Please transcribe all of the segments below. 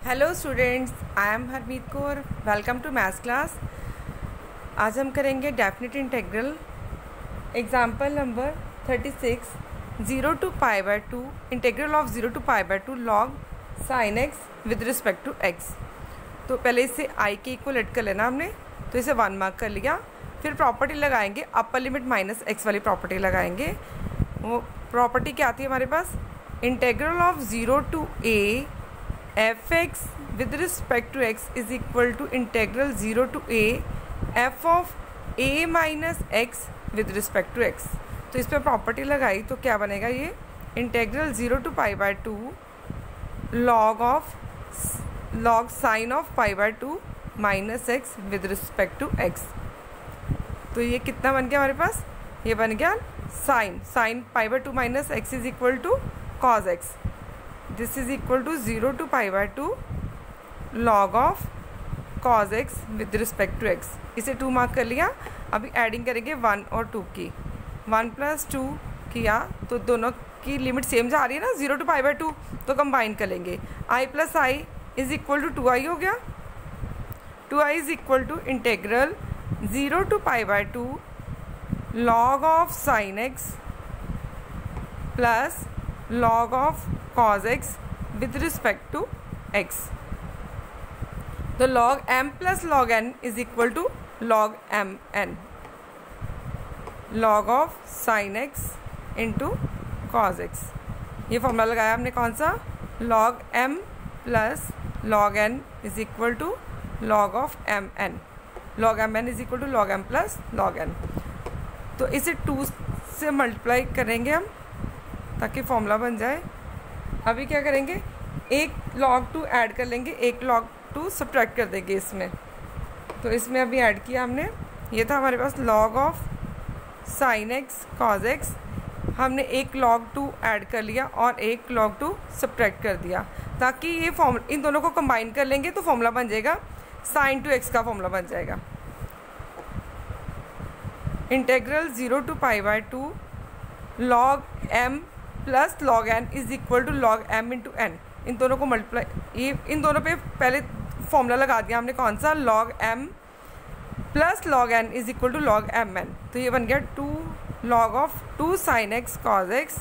Hello students, I am Harmeet Kaur. Welcome to maths class. आज हम करेंगे definite integral example number 36 0 to π/2 integral of 0 to π/2 log sin x with respect to x। तो पहले इसे i के equal add कर लेना हमने, तो इसे 1 मार्क कर लिया। फिर प्रॉपर्टी लगाएंगे, अपर लिमिट माइनस x वाली प्रॉपर्टी लगाएंगे। वो प्रॉपर्टी क्या आती है हमारे पास, integral of 0 to a f(x) with respect to x is equal to integral 0 to a f of a minus x with respect to x। तो इस पर प्रॉपर्टी लगाई तो क्या बनेगा, ये integral 0 to π/2 log sine of π/2 minus X with respect to x। तो ये कितना बन गया हमारे पास, ये बन गया sine π/2 minus X is equal to cos X. This is equal to 0 to π/2 log of cos x with respect to x। इसे 2 मार्क कर लिया। अभी एडिंग करेंगे 1 और 2 की। 1 + 2 किया तो दोनों की लिमिट सेम जा रही है ना, 0 to π/2, तो कंबाइन कर लेंगे। i + i is equal to 2i हो गया। 2i is equal to integral 0 to π/2 log of sine x plus log of cos x with respect to x। तो log m plus log n is equal to log mn, log of sin x into cos x। ये formula लगाया हमने कौन सा, log m plus log n is equal to log of mn, log mn is equal to log m plus log n। तो इसे 2 से multiply करेंगे हम ताकि फॉर्मूला बन जाए। अभी क्या करेंगे, एक log 2 ऐड कर लेंगे, एक log 2 सब्ट्रैक्ट कर देंगे इसमें। तो इसमें अभी ऐड किया हमने, ये था हमारे पास log of sign x cos x. हमने एक log 2 ऐड कर लिया और एक log 2 सब्ट्रैक्ट कर दिया, ताकि ये इन दोनों को कंबाइन कर लेंगे तो फॉर्मूला बन जाएगा साइन 2x का फॉर्मूला बन जाएगा। Integral 0 to π/2 log m plus log n is equal to log m into n। इन दोनों को मल्टीप्लाई, ये इन दोनों पे पहले फॉर्मूला लगा दिया हमने कौन सा, log m plus log n is equal to log mn। तो ये बन गया 2 log ऑफ 2 sin x cos x,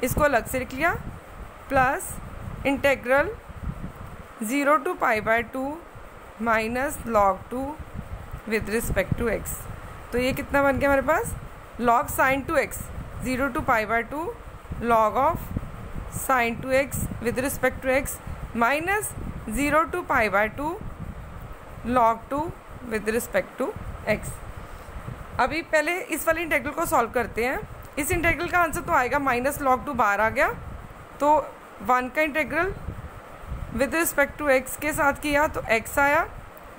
इसको अलग से लिख लिया, plus integral 0 to π/2 minus log 2 with respect to x। तो ये कितना बन गया हमारे पास, log sin 2x 0 to π/2 log of sine 2x with respect to x minus 0 to π/2 log 2 with respect to x। अभी पहले इस वाले इंटीग्रल को सॉल्व करते हैं। इस इंटीग्रल का आंसर तो आएगा माइनस log 2 बाहर आ गया, तो 1 का integral with respect to x के साथ किया तो x आया,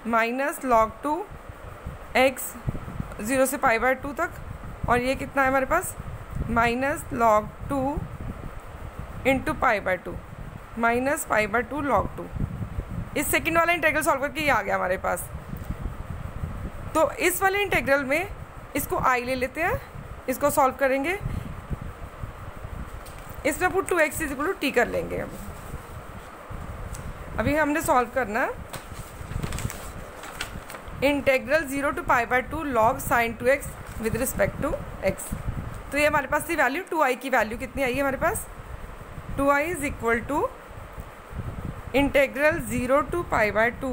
माइनस log 2 x 0 से π/2 तक, और ये कितना है हमारे पास, minus log 2 into π/2 minus π/2 log 2। इस सेकंड वाला इंटीग्रल सॉल्व करके ये आ गया हमारे पास। तो इस वाले इंटीग्रल में इसको i ले लेते हैं, इसको सॉल्व करेंगे। इसमें put 2x is equal to t कर लेंगे। अभी हमने सॉल्व करना integral 0 to π/2 log sin 2x with respect to x। तो ये हमारे पास थी वैल्यू, 2i की वैल्यू कितनी आई है हमारे पास, 2i is equal to integral 0 to π/2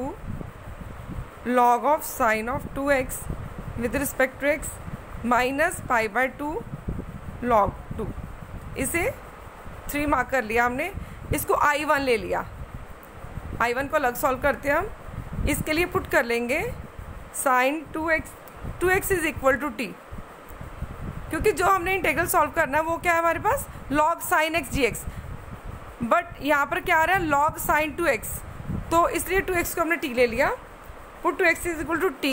log of sine of 2x with respect to x minus π/2 log 2। इसे 3 मार्क कर लिया हमने, इसको i1 ले लिया। i1 को अलग सॉल्व करते हैं हम। इसके लिए पुट कर लेंगे sine 2x is equal to t, क्योंकि जो हमने इंटीग्रल सॉल्व करना है वो क्या है हमारे पास, log sin x dx, but यहाँ पर क्या आ रहा है log sin 2x, तो इसलिए 2x को हमने t ले लिया। Put 2x is equal to t,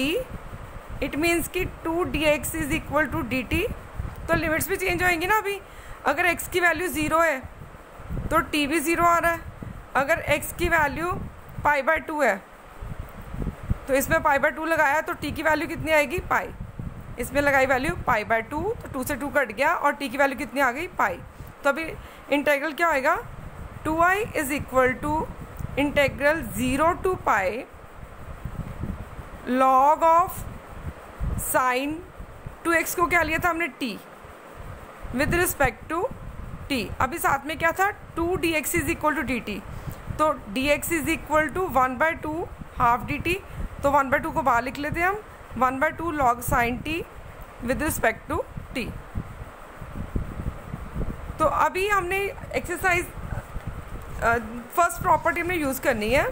it means कि 2dx is equal to dt। तो लिमिट्स भी चेंज होएंगी ना। अभी अगर x की वैल्यू 0 है तो t भी 0 आ रहा है। अगर x की वैल्यू π/2 है तो इसमें π/2 लगाया तो t की वैल्यू कितनी आएगी, पाई। इसमें लगाई वैल्यू π/2, तो 2 से 2 कट गया और t की वैल्यू कितनी आ गई, पाई। तो अभी इंटीग्रल क्या होएगा, 2i is equal to integral 0 to pi log of sine 2x को क्या लिया था हमने t with respect to t। अभी साथ में क्या था 2dx is equal to dt, तो dx is equal to 1/2 half dt, तो 1/2 को बाहर लिख लेते हैं हम, 1/2 log sine t with respect to t। तो अभी हमने एक्सरसाइज फर्स्ट प्रॉपर्टी में यूज़ करनी है।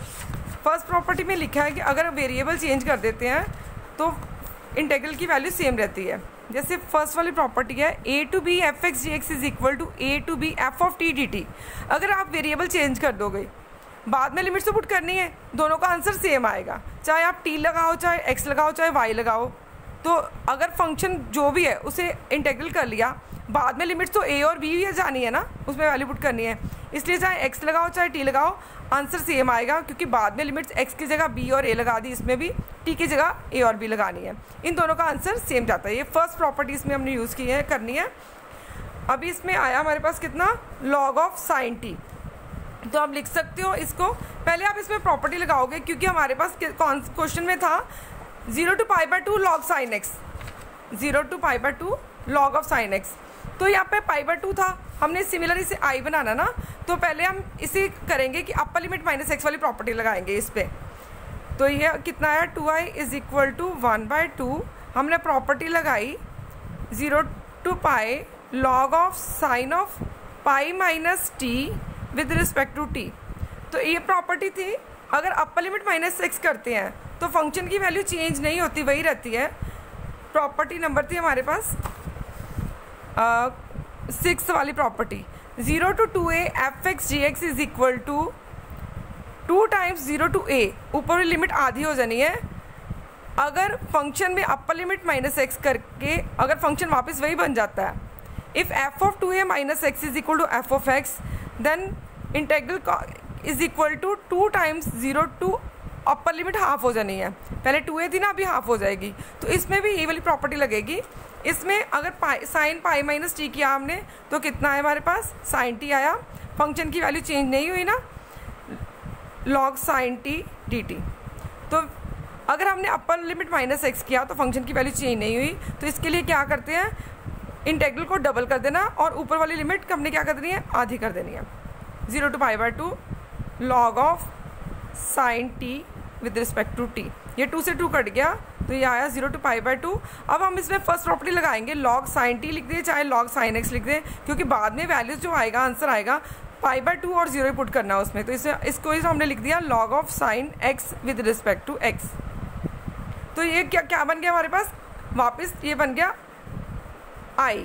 फर्स्ट प्रॉपर्टी में लिखा है कि अगर वेरिएबल चेंज कर देते हैं तो इंटीग्रल की वैल्यू सेम रहती है। जैसे फर्स्ट वाली प्रॉपर्टी है a to b f x d x is equal to a to b f of t d t. अगर आप वेरिएबल चेंज कर दोगे, बाद में लिमिट्स तो पुट करनी है, दोनों का आंसर सेम आएगा, चाहे आप t लगाओ, चाहे x लगाओ, चाहे y लगाओ। तो अगर फंक्शन जो भी है उसे इंटीग्रल कर लिया, बाद में लिमिट्स तो a और b भी जानी है ना, उसमें वैल्यू पुट करनी है, इसलिए चाहे x लगाओ चाहे t लगाओ आंसर सेम आएगा, क्योंकि बाद में लिमिट्स x की जगह b और a लगा दी, इसमें भी t की जगह a और b लगानी है, इन दोनों का आंसर सेम जाता है। ये फर्स्ट प्रॉपर्टी इसमें हमने यूज़ की है, करनी है। अभी इसमें आया हमारे पास कितना, लॉग ऑफ साइन t, तो आप लिख सकते हो इसको। पहले आप इसमें प्रॉपर्टी लगाओगे, क्योंकि हमारे पास क्वेश्चन में था 0 to π/2 log sine x, 0 to π/2 log of sine x, तो यहाँ पे π/2 था, हमने सिमिलर इसे i बनाना ना, तो पहले हम इसे करेंगे कि अपर लिमिट -x वाली प्रॉपर्टी लगाएंगे इस पर। तो ये कितना आया, 2i इज इक्वल टू 1/2, हमने प्रॉपर्टी लगाई 0 to π log of sine of pi minus T with respect to T. तो ये प्रॉपर्टी थी, अगर अपर लिमिट -x करते हैं तो फंक्शन की वैल्यू चेंज नहीं होती, वही रहती है। प्रॉपर्टी नंबर थी हमारे पास 6 वाली property, 0 to 2a f x g x is equal to 2 times 0 to a, ऊपर वाली लिमिट आधी हो जानी है। अगर फंक्शन में अपर लिमिट -x करके अगर फंक्शन वापस वही बन जाता है, if f of 2a -x is equal to f of x, then integral is equal to 2 times 0 to upper limit half हो जानी है, पहले 2a थी ना, अभी हाफ हो जाएगी। तो इसमें भी ये वाली प्रॉपर्टी लगेगी। इसमें अगर साइन पाई माइनस टी किया हमने तो कितना है हमारे पास, साइन टी आया, फंक्शन की वैल्यू चेंज नहीं हुई ना, log sign T d T. तो अगर हमने अपर लिमिट -x किया तो फंक्शन की वैल्यू चेंज नहीं हुई, तो इसके लिए क्या करते हैं, इंटीग्रल को डबल कर देना और ऊपर वाली लिमिट हमने क्या कर देनी है, आधी कर देनी है, 0 to π/2 log of sine T with respect to T. ये 2 से 2 कट गया, तो ये आया 0 to π/2। अब हम इसमें फर्स्ट प्रॉपर्टी लगाएंगे, लॉग साइन टी लिख दें चाहे लॉग साइन x लिख दें, क्योंकि बाद में वैल्यूज जो आएगा, आंसर आएगा π/2 और 0 पुट करना है उसमें। तो इसको हमने लिख दिया log of sine x with respect to x। तो ये क्या बन गया हमारे पास, वापस ये बन गया i,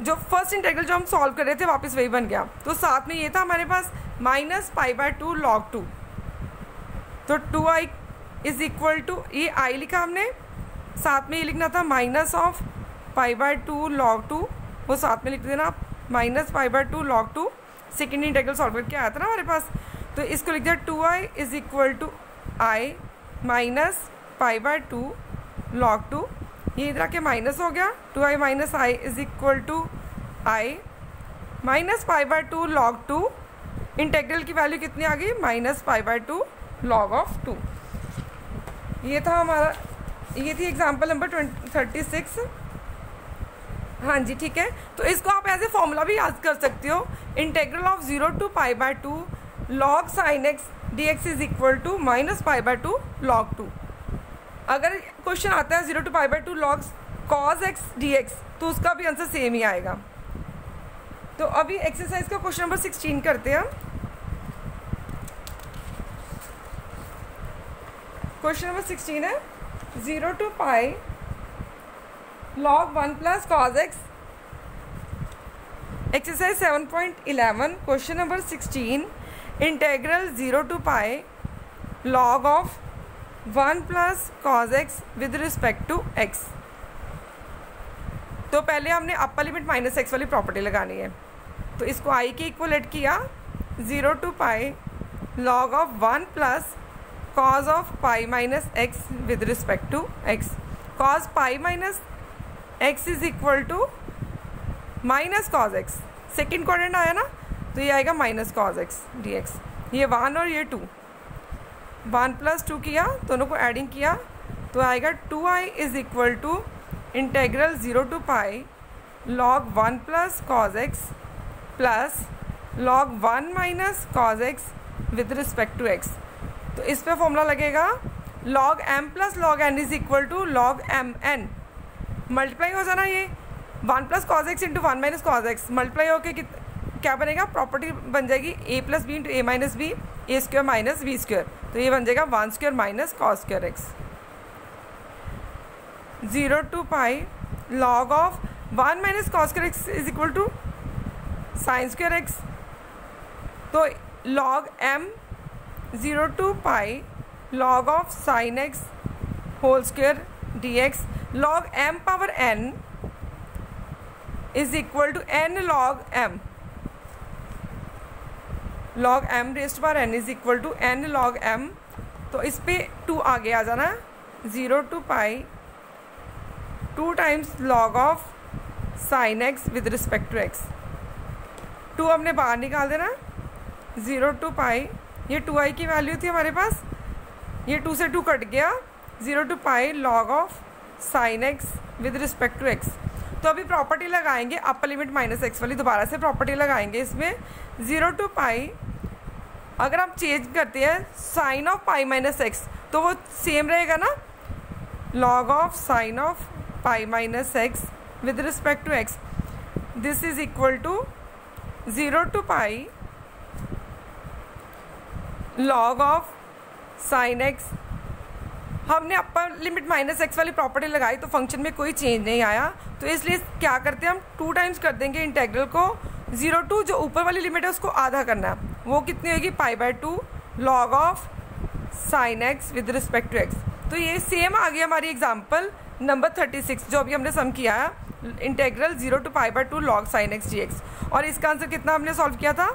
जो फर्स्ट इंटीग्रल जो हम सॉल्व कर रहे थे वापस वही बन गया। तो साथ में ये था हमारे पास -π/2 log 2, तो 2i इज इक्वल टू, ये i लिखा हमने, साथ में ये लिखना था -π/2 log 2, वो साथ में लिख देना आप, -π/2 log 2, सेकेंड इंटीग्रल सॉल्व करके आया था ना हमारे पास। तो इसको लिख दिया 2i is equal to i -π/2 log 2, ये इधर आके माइनस हो गया, 2i minus i is equal to i -π/2 log 2, integral की वैल्यू कितनी आ गई, -π/2 log ऑफ 2। ये था हमारा, ये थी एग्जाम्पल नंबर 36। हाँ जी, ठीक है। तो इसको आप ऐसे फॉर्मूला भी याद कर सकते हो, integral of 0 to π/2 log sin x dx is equal to -π/2 log 2। अगर क्वेश्चन आता है 0 to π/2 log cos x dx, तो उसका भी आंसर सेम ही आएगा। तो अभी एक्सरसाइज का क्वेश्चन नंबर 16 करते हैं। क्वेश्चन नंबर 16 है 0 to π log 1 plus cos x। Exercise 7.11 question number 16, integral 0 to π log of 1 plus cos x with respect to x। तो पहले हमने अपर लिमिट -x वाली प्रॉपर्टी लगानी है, तो इसको i के इक्वलेट किया, 0 to π log of 1 plus cos of pi minus x with respect to x। cos pi minus x is equal to minus cos x, second quadrant आया ना, तो ये आएगा -cos x dx। ये 1 और ये 2, 1 + 2 किया, दोनों को एडिंग किया तो आएगा 2i is equal to integral 0 to pi log 1 + cos x plus log 1 - cos x with respect to x। तो इस पे फॉर्मूला लगेगा log m + log n is equal to log m n। Multiply हो जाना ये 1 + cos x into 1 - cos x multiply होकर क्या बनेगा, प्रॉपर्टी बन जाएगी a + b into a - b a² - b²। तो ये बन जाएगा 1² - cos² x। 0 to pi log of 1 - cos² x is equal to sin² x। तो log m 0 to pi log of sin x whole square dx log m power n is equal to n log m। log m raised power n is equal to n log m। तो इस पे 2 आगे आ जाना, 0 to pi 2 times log of sin x with respect to x। 2 हमने बाहर निकाल देना, 0 to पाई ये 2i की वैल्यू थी हमारे पास, ये 2 से 2 कट गया, 0 to pi log of sin x with respect to x। तो अभी प्रॉपर्टी लगाएंगे अपर लिमिट -x वाली, दोबारा से प्रॉपर्टी लगाएंगे इसमें। 0 to पाई अगर आप चेंज करते हैं साइन ऑफ पाई - x तो वो सेम रहेगा ना, log of sine of pi - x with respect to x। This is equal to 0 to pi log of sine x। हमने अपर लिमिट -x वाली प्रॉपर्टी लगाई तो फंक्शन में कोई चेंज नहीं आया, तो इसलिए क्या करते हैं हम 2 टाइम्स कर देंगे इंटेग्रल को। 0 to जो ऊपर वाली लिमिट है उसको आधा करना है, वो कितनी होगी π/2 log of sine x with respect to x। तो ये सेम आ गया हमारी एग्जांपल नंबर 36 जो अभी हमने सम किया है, integral 0 to π/2 log sin x dx। और इसका आंसर कितना हमने सॉल्व किया था,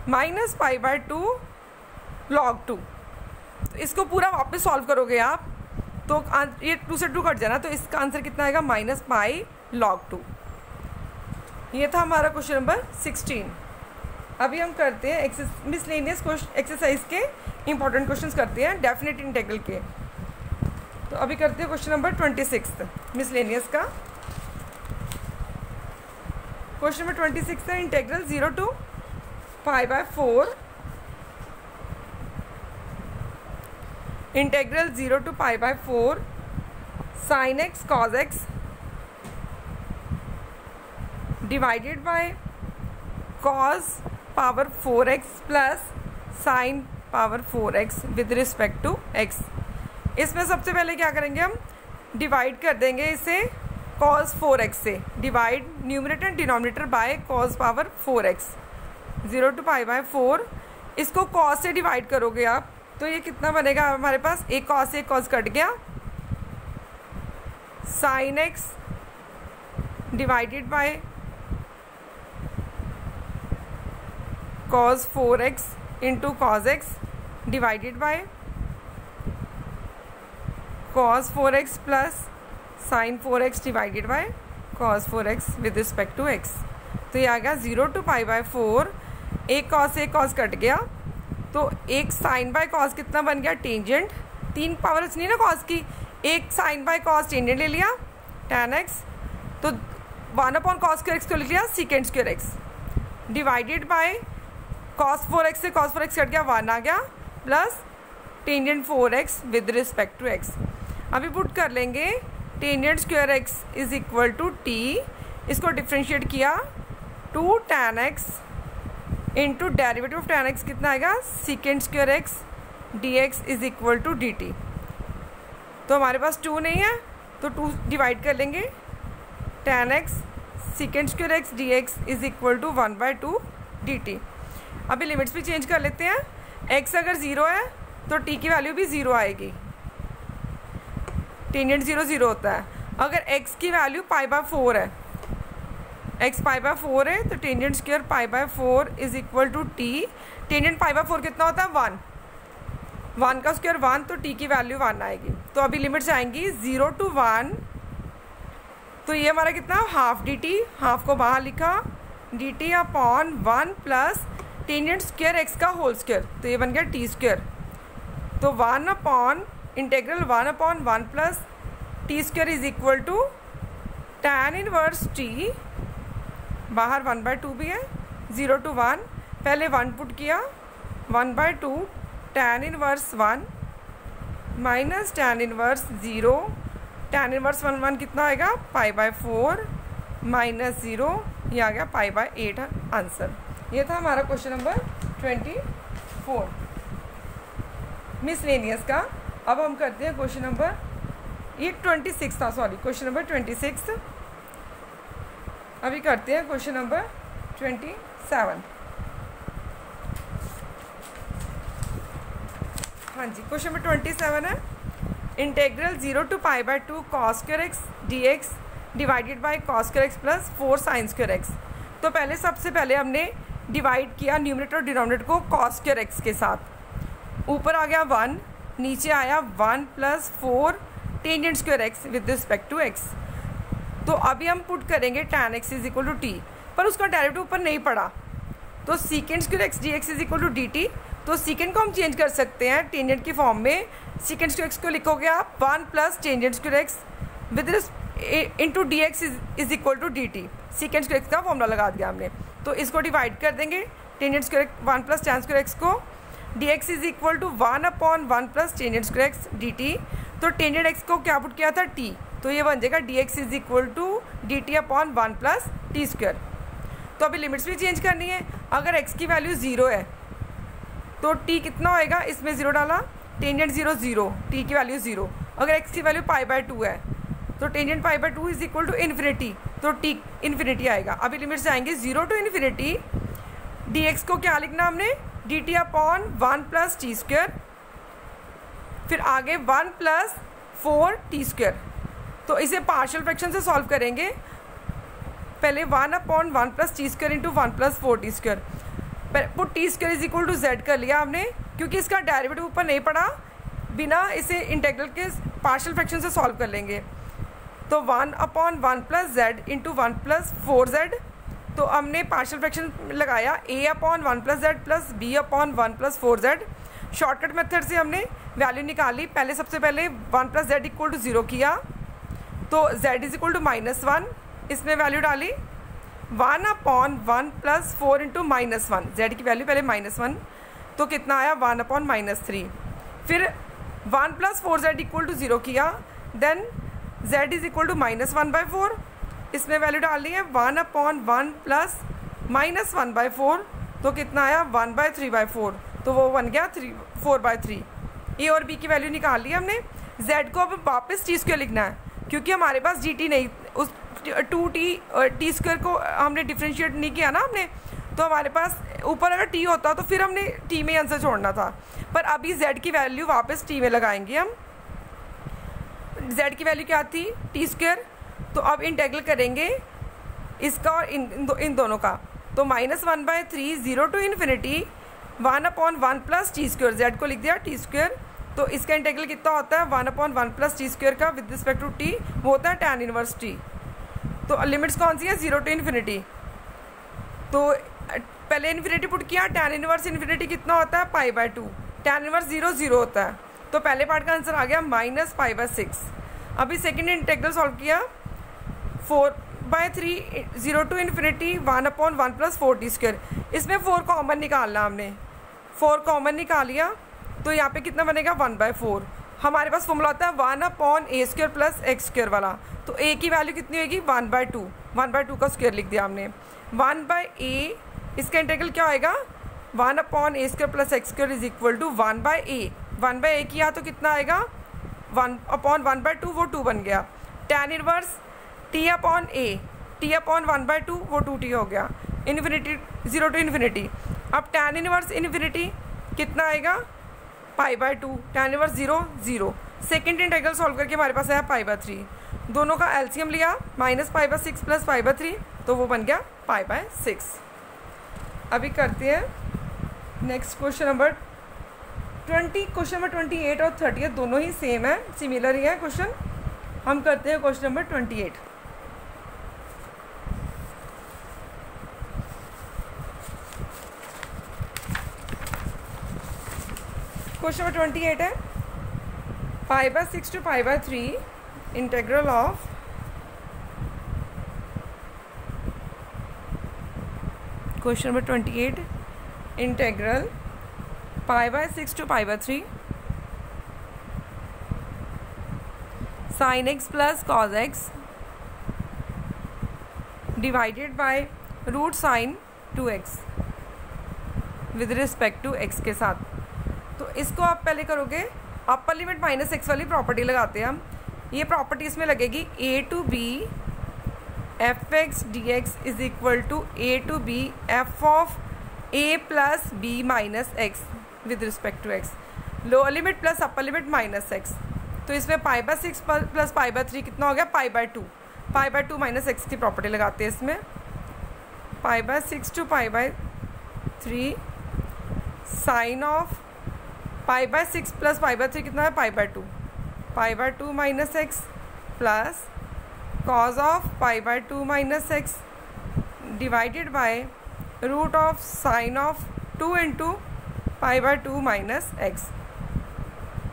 -π/2 log 2। तो इसको पूरा वापस सॉल्व करोगे आप तो ये 2 से 2 कट जाना, तो इसका आंसर कितना आएगा -π log 2। ये था हमारा क्वेश्चन नंबर 16। अभी हम करते हैं मिसलेनियस एक्सरसाइज के इंपॉर्टेंट क्वेश्चंस करते हैं डेफिनेट इंटीग्रल के। तो अभी करते हैं क्वेश्चन नंबर 26 मिसलेनियस का। क्वेश्चन नंबर 26 है integral 0 to π/4 integral 0 to π/4 sin x cos x divided by cos power 4x plus sin power 4x with respect to x। इसमें सबसे पहले क्या करेंगे, हम डिवाइड कर देंगे इसे cos 4x से, divide numerator denominator by cos power 4x। 0 to π/4 इसको cos से डिवाइड करोगे आप तो ये कितना बनेगा हमारे पास, एक cos कट गया, sin x divided by cos 4x into cos x divided by cos 4x plus sin 4x divided by cos 4x with respect to x। तो ये आ गया 0 to π/4, एक cos कट गया, तो एक साइन बाय कॉस कितना बन गया, टेंजेंट। 3 पावर्स नहीं ना कॉस की, एक साइन बाय कॉस टेंजेंट ले लिया tan x, तो 1/cos² x को लिख लिया sec² x divided by cos 4x से cos 4x कट गया, 1 आ गया, plus tangent 4x with respect to x। अभी पुट कर लेंगे tangent x is equal to t, इसको डिफ्रेंशिएट किया 2 tan x into derivative of tan x कितना आएगा, sec² x dx is equal to dt। तो हमारे पास 2 नहीं है तो 2 डिवाइड कर लेंगे, tan x sec² x dx is equal to 1/2 dt। अभी लिमिट्स भी चेंज कर लेते हैं, x अगर 0 है तो t की वैल्यू भी 0 आएगी, टेंजेंट 0 0 होता है। अगर x की वैल्यू π/4 है, x π/4 है तो tangent square π/4 is equal to t। Tangent π/4 कितना होता है, 1 का स्क्वायर 1, तो t की वैल्यू 1 आएगी। तो अभी लिमिट्स आएंगी 0 to 1, तो ये हमारा कितना हाफ dt, हाफ को बाहर लिखा, dt upon 1 plus tangent square x का होल स्क्वायर, तो ये बन गया t²। तो 1/(1/1 plus t square is equal to tan inverse t, बाहर 1/2 भी है, 0 to 1, पहले 1 पुट किया, 1/2 tan inverse 1 minus tan inverse 0, tan inverse 1 कितना आएगा π/4 माइनस 0, ये आ गया π/8 आंसर। ये था हमारा क्वेश्चन नंबर 24 मिसलेनियस का। अब हम करते हैं क्वेश्चन नंबर, ये 26 था, सॉरी क्वेश्चन नंबर 26। अभी करते हैं क्वेश्चन नंबर 27। हाँ जी, क्वेश्चन नंबर 27 है integral 0 to π/2 cos square x dx divided by cos square x plus 4 sin square x। तो पहले सबसे पहले हमने डिवाइड किया न्यूमरेटर और डिनोमिनेटर को cos square x के साथ, ऊपर आ गया 1, नीचे आया 1 plus 4 tangent square x with respect to x। तो अभी हम पुट करेंगे tan x is equal to t, पर उसका डेरिवेटिव ऊपर नहीं पड़ा, तो secant square x dx is equal to dt। तो सीकेंड को हम चेंज कर सकते हैं टेंजेंट की फॉर्म में, सीकेंड स्क्वायर x को लिखोगे आप 1 plus tangent square x with into D x is equal to D T. Secant square X का फॉर्मूला लगा दिया हमने, तो इसको डिवाइड कर देंगे tangent square 1 plus tan square X को, D x is equal to 1/1 plus tangent square X D T. तो टेंजेंट एक्स को क्या पुट किया था टी, तो ये बन जाएगा d x is equal to D t upon 1 plus t square. तो अभी लिमिट्स भी चेंज करनी है, अगर एक्स की वैल्यू 0 है तो टी कितना होएगा, इसमें 0 डाला, टेंजेंट 0 0, टी की वैल्यू 0। अगर एक्स की वैल्यू π/2 है तो tangent π/2 is equal to infinity, तो टी इन्फिनिटी आएगा। अभी लिमिट्स जाएंगे 0 to इन्फिनिटी, डी एक्स को क्या लिखना हमने D t upon 1 plus t square, फिर आगे 1 प्लस 4 टी स्क्वायर। तो इसे पार्शियल फ्रैक्शन से सॉल्व करेंगे, पहले 1/1 plus t square into 1 plus 4 t square, put t square is equal to z कर लिया हमने, क्योंकि इसका डेरिवेटिव ऊपर नहीं पड़ा, बिना इसे इंटेग्रल के पार्शियल फ्रैक्शन से सॉल्व कर लेंगे। तो 1/1 plus Z into 1 plus 4z, तो हमने पार्शियल फ्रैक्शन लगाया a/1 plus Z plus b/1 plus 4z। Shortcut method से हमने वैल्यू निकाली, पहले सबसे पहले 1 प्लस जेड इक्वल टू 0 किया, तो z इज इक्वल टू -1, इसमें वैल्यू डाली 1/1 प्लस 4 इंटू -1, z की वैल्यू पहले -1, तो कितना आया 1/-3। फिर 1 प्लस 4z इक्वल टू 0 किया, then z is equal to -1/4, इसमें वैल्यू डालनी है 1/1 प्लस -1/4, तो कितना आया 1/3/4, तो वो बन गया 4/3। ए और बी की वैल्यू निकाल ली हमने। z को अब वापस टी स्क्वायर लिखना है, क्योंकि हमारे पास जी टी नहीं, उस 2t स्क्वायर को हमने डिफ्रेंशिएट नहीं किया ना हमने, तो हमारे पास ऊपर अगर t होता तो फिर हमने t में आंसर छोड़ना था, पर अभी z की वैल्यू वापस t में लगाएंगे हम। z की वैल्यू क्या थी टी स्क्वायर, तो अब इंटेग्रल करेंगे इसका और इन दोनों का, तो -1/3 0 to infinity 1/1 plus t square, z को लिख दिया टी स्क्वायर, तो इसका इंटेग्रल कितना होता है 1/1 प्लस टी स्क्वायर का विद रिस्पेक्ट टू टी, वो होता है tan इनवर्स टी। तो लिमिट्स कौन सी है 0 टू इन्फिनिटी, तो पहले इन्फिनिटी पुट किया, tan इनवर्स इन्फिनिटी कितना होता है π/2, tan इनवर्स 0 0 होता है, तो पहले पार्ट का आंसर आ गया -π/6। अभी सेकेंड इंटेग्रल सॉल्व किया 4/3 0 to infinity 1/1 plus 4 t square, इसमें 4 कॉमन निकालना हमने, 4 कॉमन निकाल लिया, तो यहाँ पे कितना बनेगा 1/4। हमारे पास फॉर्मूला होता है 1/a² प्लस x² वाला, तो a की वैल्यू कितनी होगी 1/2, 1/2 का स्क्वायर लिख दिया हमने, 1/a, इसका इंटीग्रल क्या होएगा 1/a² plus x² is equal to 1/a, 1/a किया तो कितना आएगा 1/1/2, वो 2 बन गया, tan इनवर्स t/a, t/1/2 वो 2t हो गया, इन्फिनिटी 0 टू इन्फिनिटी। अब tan इनवर्स इन्फिनिटी कितना आएगा π/2, tan inverse 0 0। Second integral solve करके हमारे पास आया π/3, दोनों का एलसीएम लिया -π/6 प्लस π/3, तो वो बन गया π/6। अभी करते हैं next question number 20, question number 28 और 30 दोनों ही सेम है, सिमिलर ही है क्वेश्चन। हम करते हैं क्वेश्चन नंबर 28। क्वेश्चन नंबर 28 है π/6 to π/3 integral of question number 28 integral π/6 to π/3 sin x plus cos x divided by root sine 2x with respect to x के साथ। तो इसको आप पहले करोगे, अपर लिमिट -x वाली प्रॉपर्टी लगाते हैं हम। ये प्रॉपर्टी इसमें लगेगी a to b f(x) dx is equal to a to b f of a plus b minus x with respect to x, lower limit plus upper limit -x। तो इसमें π/6 plus π/3 कितना हो गया, π/2, π/2 माइनस x की property लगाते हैं इसमें। π/6 to π/3 sign of π/6 plus π/3 कितना है, π/2, π/2 minus x plus cos of π/2 minus x divided by root of sine of 2 into π/2 minus x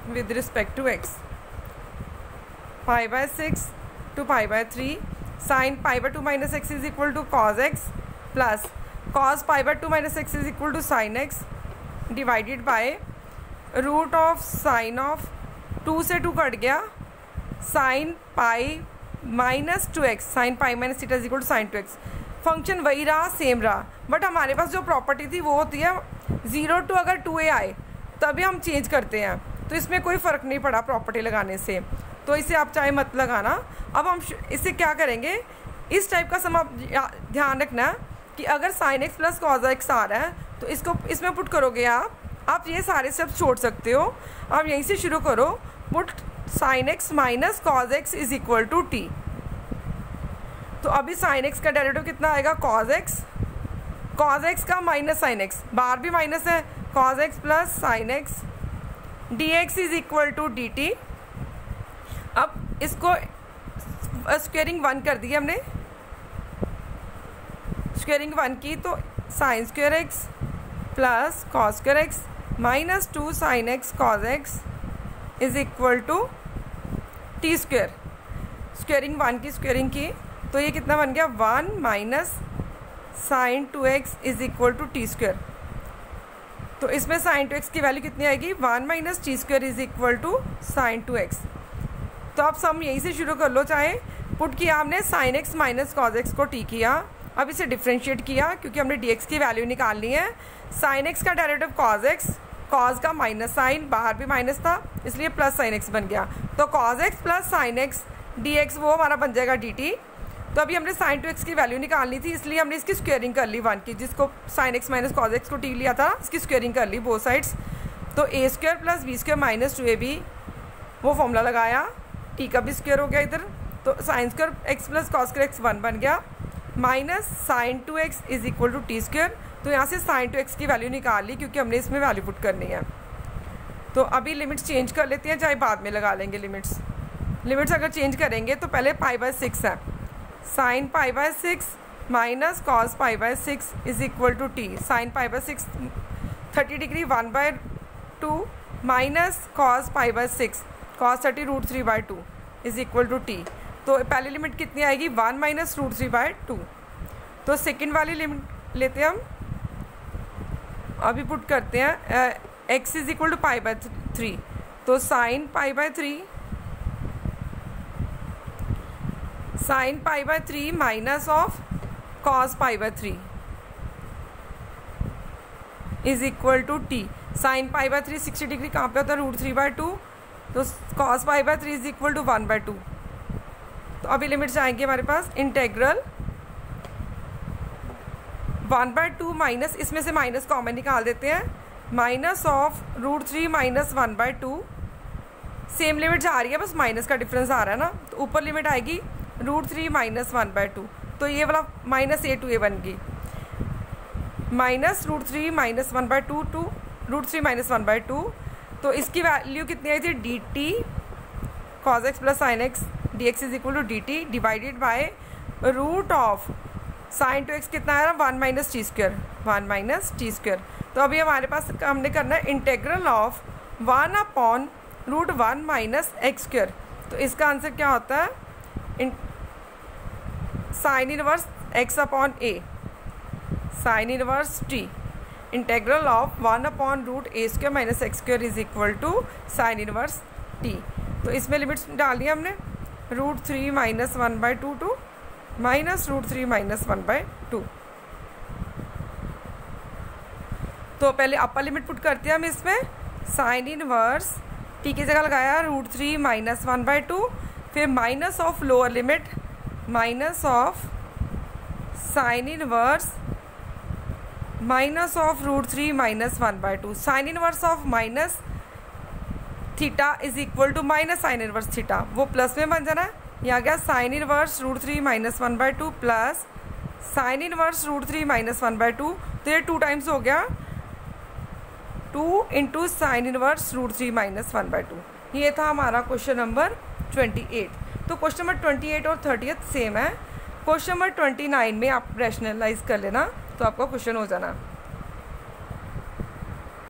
with respect to x। π/6 to π/3 sine π/2 minus x is equal to cos x plus cos π/2 minus x is equal to sine x divided by root of sine of 2 से 2 cut गया, sine pi minus 2x, sine pi minus theta is equal to sine 2x। Function वही रहा, same रहा, but हमारे पास जो property थी वो होती है 0 to अगर 2a आए तभी हम चेंज करते हैं। तो इसमें कोई फ़र्क नहीं पड़ा प्रॉपर्टी लगाने से, तो इसे आप चाहे मत लगाना। अब हम इसे क्या करेंगे, इस टाइप का सम आप ध्यान रखना कि अगर sine X plus cos X आ रहा है तो इसको इसमें पुट करोगे आप ये सारे स्टेप्स छोड़ सकते हो। आप यहीं से शुरू करो, put sine x minus cos x is equal to T. तो अभी साइन एक्स का डेरिवेटिव कितना आएगा, कॉज एक्स का माइनस साइन एक्स, बाहर भी माइनस है, cos x plus sine x d x is equal to D t. अब इसको स्क्वेयरिंग 1 कर दी हमने, स्क्वेयरिंग 1 की, तो sine square x plus cos square x minus 2 sine x cos x is equal to t square. Squaring 1 की squaring की, तो ये कितना बन गया, 1 minus sine 2x is equal to t square. तो इसमें साइन 2x की वैल्यू कितनी आएगी, 1 minus t square is equal to sine 2x। तो आप सम यहीं से शुरू कर लो, चाहे पुट किया हमने sine x minus cos X को टी किया, अब इसे डिफ्रेंशिएट किया क्योंकि हमने डी एक्स की वैल्यू निकालनी है। साइन एक्स का डेरिवेटिव कॉज एक्स, कॉज का माइनस साइन, बाहर भी माइनस था इसलिए प्लस साइन एक्स बन गया, तो cause x plus sine x d x वो हमारा बन जाएगा डी टी। तो अभी हमने साइन 2x की वैल्यू निकालनी थी इसलिए हमने इसकी स्क्वेयरिंग कर ली 1 की, जिसको sine x minus cos X को टी लिया था, इसकी स्क्वेयरिंग कर ली बोथ साइड्स। तो A square plus B square minus 2ab वो फॉर्मूला लगाया, टी का भी स्क्वेयर हो गया इधर, तो sine square x plus cos square x 1 बन गया, minus sine 2x is equal to t square. तो यहाँ से साइन 2x की वैल्यू निकाल ली क्योंकि हमने इसमें वैल्यू पुट करनी है। तो अभी लिमिट्स चेंज कर लेते हैं, चाहे बाद में लगा लेंगे लिमिट्स अगर चेंज करेंगे तो पहले π/6 है, sine π/6 minus cos π/6 is equal to T. Sine π/6 30 degree 1/2 minus cos π/6 cos 30 √3/2 is equal to T. तो पहली लिमिट कितनी आएगी, 1 माइनस √3/2। तो सेकेंड वाली लिमिट लेते हैं हम, अभी पुट करते हैं x इज इक्वल टू π/3। तो sine π/3 minus of cos π/3 is equal to T. Sine π/3 60 degree कहाँ पे होता है, √3/2, तो कॉस π/3 इज इक्वल टू 1/2। तो अभी लिमिट्स आएंगे हमारे पास, इंटेग्रल 1/2 माइनस, इसमें से माइनस कॉमन निकाल देते हैं, minus of √3 minus 1/2। Same limit जा रही है, बस माइनस का डिफरेंस आ रहा है ना, तो ऊपर लिमिट आएगी √3 माइनस 1/2, तो ये वाला माइनस a to a बन गई, माइनस √3 माइनस 1/2 टू √3 माइनस 1/2। तो इसकी वैल्यू कितनी आई थी, d t cos x plus sine x d x is equal to D t divided by root of sine 2x कितना है, 1 minus t square, 1 minus t square. तो अभी हमारे पास हमने करना है integral of 1/√1 minus x square. तो इसका आंसर क्या होता है? Sine inverse x upon a, sine inverse t, integral of 1/√a² minus x square is equal to sign inverse t। तो इसमें लिमिट्स डाली हमने √3 माइनस 1/2 टू माइनस √3 माइनस 1/2। तो पहले अपर लिमिट पुट करते हैं हम इसमें, साइन इनवर्स टी की जगह लगाया √3 माइनस 1/2, फिर minus of lower limit minus of sine inverse minus of √3 minus 1/2। Sine inverse of minus theta is equal to minus sine inverse theta, वो प्लस में बन जाना है। यहाँ गया sine inverse √3 minus 1/2 plus sine inverse √3 minus 1/2। तो ये 2 times हो गया, 2 इंटू साइन इनवर्स √3 माइनस 1/2। ये था हमारा क्वेश्चन नंबर 28। तो क्वेश्चन नंबर 28 और 30 सेम है। क्वेश्चन नंबर 29 में आप रैशनलाइज कर लेना तो आपका क्वेश्चन हो जाना।